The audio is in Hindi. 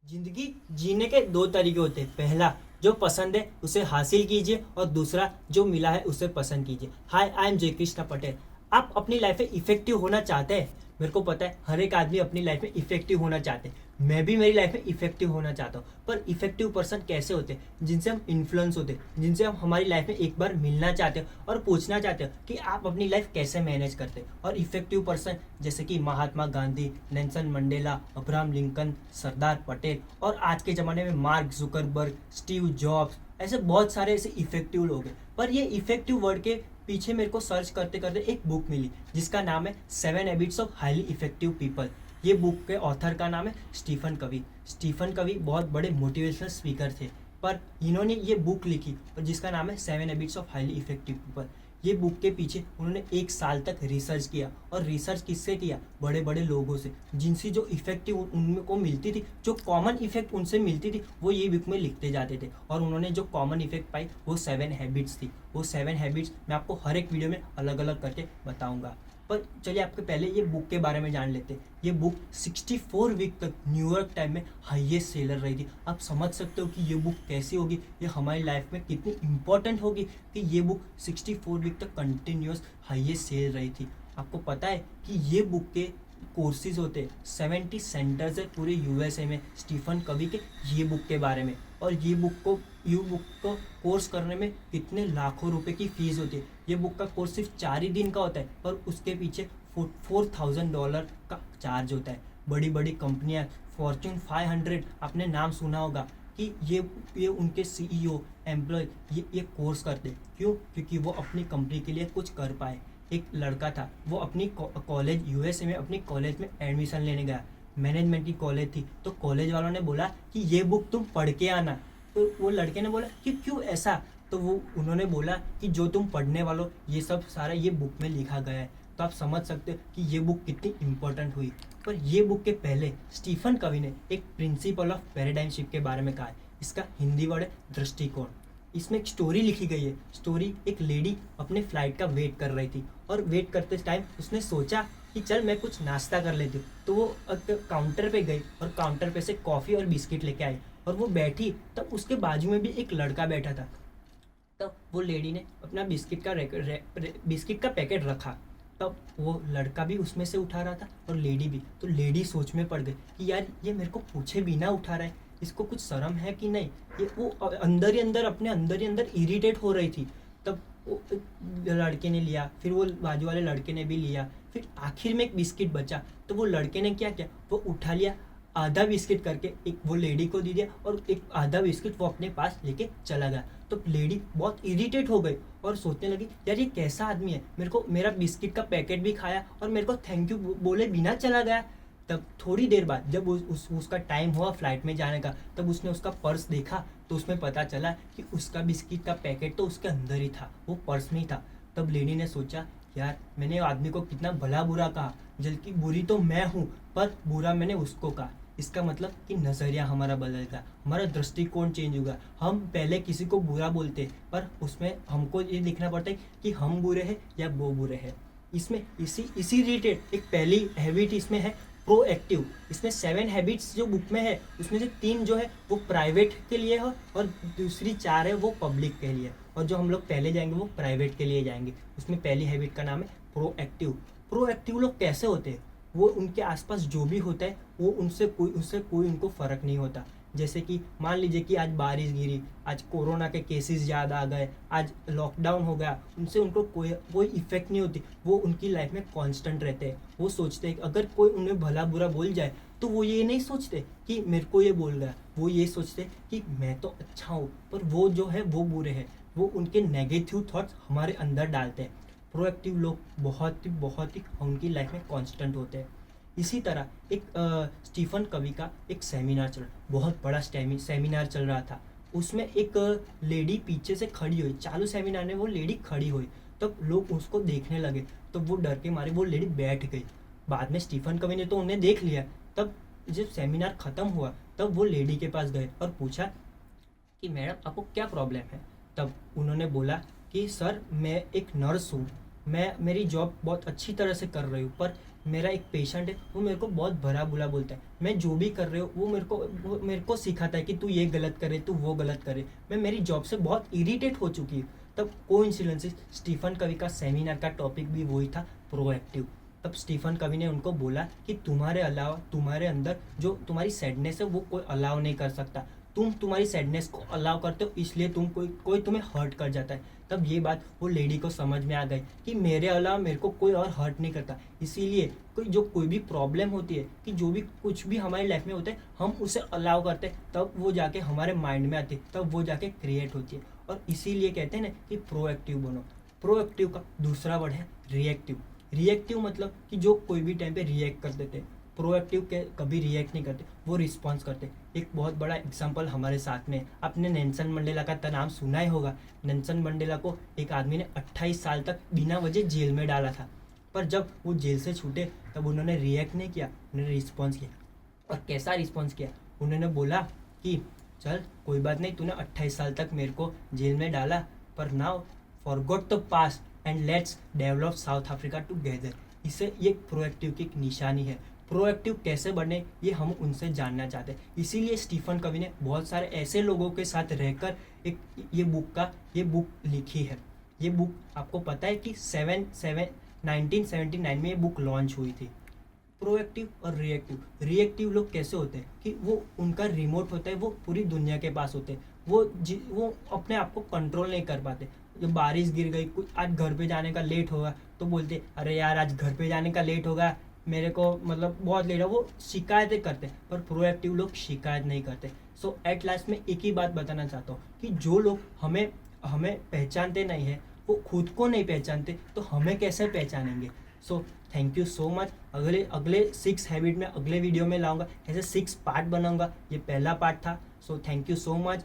जिंदगी जीने के दो तरीके होते हैं। पहला, जो पसंद है उसे हासिल कीजिए और दूसरा, जो मिला है उसे पसंद कीजिए। हाय, आई एम जय कृष्णा पटेल। आप अपनी लाइफ में इफेक्टिव होना चाहते हैं? मेरे को पता है हर एक आदमी अपनी लाइफ में इफेक्टिव होना चाहते हैं। मैं भी मेरी लाइफ में इफेक्टिव होना चाहता हूँ। पर इफेक्टिव पर्सन कैसे होते हैं? जिनसे हम इन्फ्लुएंस होते हैं, जिनसे हम हमारी लाइफ में एक बार मिलना चाहते हैं और पूछना चाहते हैं कि आप अपनी लाइफ कैसे मैनेज करते हैं। और इफेक्टिव पर्सन जैसे कि Mahatma Gandhi, Nelson Mandela, Abraham Lincoln, Sardar Patel और आज के ज़माने में मार्क जुकरबर्ग, स्टीव जॉब्स, ऐसे बहुत सारे ऐसे इफेक्टिव लोग हैं। पर ये इफेक्टिव वर्ड के पीछे मेरे को सर्च करते करते एक बुक मिली जिसका नाम है 7 habits of highly effective people. ये बुक के ऑथर का नाम है स्टीफन कवी। स्टीफन कवी बहुत बड़े मोटिवेशनल स्पीकर थे, पर इन्होंने ये बुक लिखी और जिसका नाम है 7 habits of highly effective people. ये बुक के पीछे उन्होंने 1 साल तक रिसर्च किया। और रिसर्च किससे किया? बड़े बड़े लोगों से, जिनसे जो इफेक्टिव उनको मिलती थी, जो कॉमन इफेक्ट उनसे मिलती थी, वो ये बुक में लिखते जाते थे। और उन्होंने जो कॉमन इफेक्ट पाई वो 7 हैबिट्स थी। वो 7 हैबिट्स मैं आपको हर एक वीडियो में अलग अलग करके बताऊंगा। पर चलिए आपके पहले ये बुक के बारे में जान लेते हैं। ये बुक 64 वीक तक न्यूयॉर्क टाइम में हाईएस्ट सेलर रही थी। आप समझ सकते हो कि ये बुक कैसी होगी, ये हमारी लाइफ में कितनी इंपॉर्टेंट होगी कि ये बुक 64 वीक तक कंटिन्यूस हाईएस्ट सेल रही थी। आपको पता है कि ये बुक के कोर्सेज होते हैं, 70 सेंटर्स है पूरे यूएसए में स्टीफन कवी के ये बुक के बारे में। और ये बुक को कोर्स करने में कितने लाखों रुपए की फीस होती है। ये बुक का कोर्स सिर्फ 4 ही दिन का होता है, पर उसके पीछे $4,000 का चार्ज होता है। बड़ी बड़ी कंपनियां, फॉर्च्यून 500, आपने नाम सुना होगा कि ये उनके सीईओ, एम्प्लॉय ये कोर्स करते। क्यों? क्योंकि वो अपनी कंपनी के लिए कुछ कर पाए। एक लड़का था, वो अपनी कॉलेज यूएसए में अपनी कॉलेज में एडमिशन लेने गया। मैनेजमेंट की कॉलेज थी, तो कॉलेज वालों ने बोला कि ये बुक तुम पढ़ के आना। तो वो लड़के ने बोला कि क्यों ऐसा? तो उन्होंने बोला कि जो तुम पढ़ने वालो ये सब सारा ये बुक में लिखा गया है। तो आप समझ सकते हो कि ये बुक कितनी इंपॉर्टेंट हुई। पर ये बुक के पहले स्टीफन कवी ने एक प्रिंसिपल ऑफ पैराडाइम शिफ्ट के बारे में कहा है। इसका हिंदी वर्ड है दृष्टिकोण। इसमें एक स्टोरी लिखी गई है। स्टोरी, एक लेडी अपने फ्लाइट का वेट कर रही थी और वेट करते टाइम उसने सोचा कि चल मैं कुछ नाश्ता कर लेती हूँ। तो वो काउंटर पे गई और काउंटर पे से कॉफ़ी और बिस्किट लेके आई और वो बैठी। तब उसके बाजू में भी एक लड़का बैठा था। तब वो लेडी ने अपना बिस्किट का पैकेट रखा। तब वो लड़का भी उसमें से उठा रहा था और लेडी भी। तो लेडी सोच में पड़ गई कि यार ये मेरे को पूछे बिना उठा रहा है, इसको कुछ शर्म है कि नहीं। ये वो अंदर ही अंदर इरिटेट हो रही थी। तब वो लड़के ने लिया, फिर वो बाजू वाले लड़के ने भी लिया, फिर आखिर में एक बिस्किट बचा। तो वो लड़के ने क्या किया, वो उठा लिया, आधा बिस्किट करके एक वो लेडी को दे दिया और एक आधा बिस्किट वो अपने पास लेके चला गया। तो लेडी बहुत इरिटेट हो गई और सोचने लगी यार ये कैसा आदमी है, मेरे को मेरा बिस्किट का पैकेट भी खाया और मेरे को थैंक यू बोले बिना चला गया। तब थोड़ी देर बाद जब उसका टाइम हुआ फ्लाइट में जाने का, तब उसने उसका पर्स देखा। तो उसमें पता चला कि उसका बिस्किट का पैकेट तो उसके अंदर ही था, वो पर्स में ही था। तब लेडी ने सोचा यार मैंने आदमी को कितना भला बुरा कहा, जबकि बुरी तो मैं हूँ पर बुरा मैंने उसको कहा। इसका मतलब कि नज़रिया हमारा बदल गया, हमारा दृष्टिकोण चेंज होगा। हम पहले किसी को बुरा बोलते पर उसमें हमको ये देखना पड़ता है कि हम बुरे हैं या वो बुरे हैं। इसमें इसी रिलेटेड एक पहली हैबिट इसमें है प्रोएक्टिव। इसमें 7 हैबिट्स जो बुक में है उसमें से 3 जो है वो प्राइवेट के लिए है और दूसरी 4 है वो पब्लिक के लिए। और जो हम लोग पहले जाएंगे वो प्राइवेट के लिए जाएंगे। उसमें पहली हैबिट का नाम है प्रोएक्टिव। प्रोएक्टिव लोग कैसे होते हैं? वो उनके आसपास जो भी होता है वो उससे कोई उनको फ़र्क नहीं होता। जैसे कि मान लीजिए कि आज बारिश गिरी, आज कोरोना के केसेस ज़्यादा आ गए, आज लॉकडाउन हो गया, उनसे उनको कोई इफेक्ट नहीं होती। वो उनकी लाइफ में कांस्टेंट रहते हैं। वो सोचते हैं कि अगर कोई उन्हें भला बुरा बोल जाए तो वो ये नहीं सोचते कि मेरे को ये बोल गया, वो ये सोचते कि मैं तो अच्छा हूँ पर वो जो है वो बुरे हैं। वो उनके नेगेटिव थॉट्स हमारे अंदर डालते हैं। प्रोएक्टिव लोग बहुत ही उनकी लाइफ में कांस्टेंट होते हैं। इसी तरह एक स्टीफन कवी का एक सेमिनार चल रहा, बहुत बड़ा सेमिनार चल रहा था। उसमें एक लेडी पीछे से खड़ी हुई, चालू सेमिनार में वो लेडी खड़ी हुई। तब लोग उसको देखने लगे, तो वो डर के मारे वो लेडी बैठ गई। बाद में स्टीफन कवी ने तो उन्हें देख लिया। तब जब सेमिनार ख़त्म हुआ तब वो लेडी के पास गए और पूछा कि मैडम आपको क्या प्रॉब्लम है। तब उन्होंने बोला कि सर मैं एक नर्स हूँ, मैं मेरी जॉब बहुत अच्छी तरह से कर रही हूँ, पर मेरा एक पेशेंट है, वो मेरे को बहुत भला बुरा बोलता है। मैं जो भी कर रही हूँ वो मेरे को सिखाता है कि तू ये गलत करे, तू वो गलत करे। मैं मेरी जॉब से बहुत इरिटेट हो चुकी हूँ। तब कोइंसिडेंटली स्टीफन कवी का सेमिनार का टॉपिक भी वही था, प्रोएक्टिव। तब स्टीफन कवी ने उनको बोला कि तुम्हारे अलावा तुम्हारे अंदर जो तुम्हारी सैडनेस है वो कोई अलाउ नहीं कर सकता। तुम तुम्हारी सैडनेस को अलाउ करते हो, इसलिए कोई तुम्हें हर्ट कर जाता है। तब ये बात वो लेडी को समझ में आ गई कि मेरे अलावा मेरे को कोई और हर्ट नहीं करता। इसीलिए कोई भी प्रॉब्लम होती है, कि जो भी कुछ भी हमारी लाइफ में होता है, हम उसे अलाउ करते हैं, तब वो जाके हमारे माइंड में आती है, तब वो जाके क्रिएट होती है। और इसीलिए कहते हैं ना कि प्रोएक्टिव बनो। प्रोएक्टिव का दूसरा वर्ड है रिएक्टिव। रिएक्टिव मतलब कि जो कोई भी टाइम पे रिएक्ट कर देते हैं। प्रोएक्टिव के कभी रिएक्ट नहीं करते, वो रिस्पॉन्स करते। एक बहुत बड़ा एग्जांपल हमारे साथ में है। आपने नेल्सन मंडेला का नाम सुना ही होगा। नेल्सन मंडेला को एक आदमी ने 28 साल तक बिना वजह जेल में डाला था, पर जब वो जेल से छूटे तब उन्होंने रिएक्ट नहीं किया, उन्होंने रिस्पॉन्स किया। और कैसा रिस्पॉन्स किया? उन्होंने बोला कि चल कोई बात नहीं, तूने 28 साल तक मेरे को जेल में डाला, पर now forgot the past and let's develop south Africa together. इससे ये प्रोएक्टिव की एक निशानी है। प्रोएक्टिव कैसे बने ये हम उनसे जानना चाहते हैं। इसीलिए स्टीफन कवी ने बहुत सारे ऐसे लोगों के साथ रहकर एक ये बुक लिखी है। ये बुक आपको पता है कि 1979 में ये बुक लॉन्च हुई थी। प्रोएक्टिव और रिएक्टिव लोग कैसे होते हैं कि वो उनका रिमोट होता है, वो पूरी दुनिया के पास होते हैं, वो अपने आप को कंट्रोल नहीं कर पाते। जब बारिश गिर गई, कुछ आज घर पे जाने का लेट होगा तो बोलते अरे यार आज घर पे जाने का लेट होगा, मेरे को मतलब बहुत लेट है। वो शिकायतें करते, पर प्रोएक्टिव लोग शिकायत नहीं करते। सो एट लास्ट में एक ही बात बताना चाहता हूँ कि जो लोग हमें पहचानते नहीं है, वो खुद को नहीं पहचानते, तो हमें कैसे पहचानेंगे। So thank you so much. अगले 6 हैबिट में अगले वीडियो में लाऊंगा, ऐसे 6 पार्ट बनाऊंगा। ये पहला पार्ट था। So thank you so much.